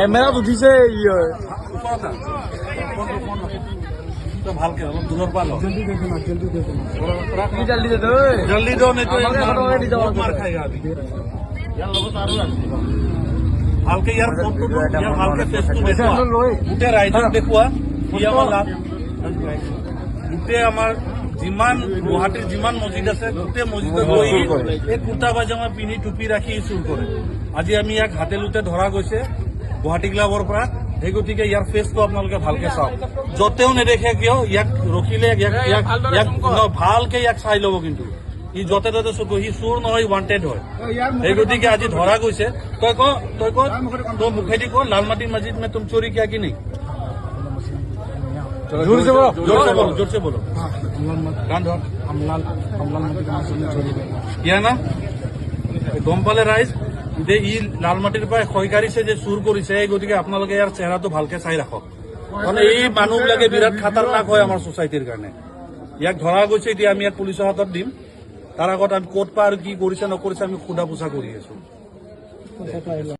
কেমেৰাত উঠিছে ভালকে অলপ দূৰৰ পৰা লওঁ জলদি জলদি দিওঁ মাৰ খাই ভালকে ইয়াৰ ভালকে ফেচটো দেখুৱা গোটেই ৰাইজক দেখুৱা কি আমাৰ লাভ গোটেই আমাৰ যিমান গুৱাহাটীৰ যিমান মছজিদ আছে গোটেই মছজিদত গৈ এই কুৰ্তা পাজামা পিন্ধি টুপি ৰাখি চুৰ কৰে আজি আমি ইয়াক হাতে লোতে ধৰা গৈছে গুৱাহাটী ক্লাবৰ পৰা সেই গতিকে ইয়াৰ ফেচটো আপোনালোকে ভালকে চাওক যতেও নেদেখে কিয় ইয়াক ৰখিলে ভালকে ইয়াক চাই ল'ব কিন্তু ই যতে ততে চকু সি চোৰ নহয় ৱান্টেড হয় সেই গতিকে আজি ধৰা গৈছে তই ক তোৰ মুখেদি ক লালমাটি মছজিদ মে তুম চोरी किया कि नहीं जोर से बोलो कान धर किया ना গম পালে ৰাইজ যে ই লালমাটিৰ পৰা সহকাৰীছে যে চুৰ কৰিছে এই গতিকে আপোনালোকে ইয়াৰ চেহেৰাটো ভালকে চাই ৰাখক কাৰণ এই মানুহবিলাকে বিৰাট খাতাৰনাক হয় আমাৰ ছ'চাইটিৰ কাৰণে ইয়াক ধৰা গৈছে এতিয়া আমি ইয়াক পুলিচৰ হাতত দিম তাৰ আগত আমি ক'ত পা আৰু কি কৰিছে নকৰিছে আমি সোধা পোছা কৰি আছো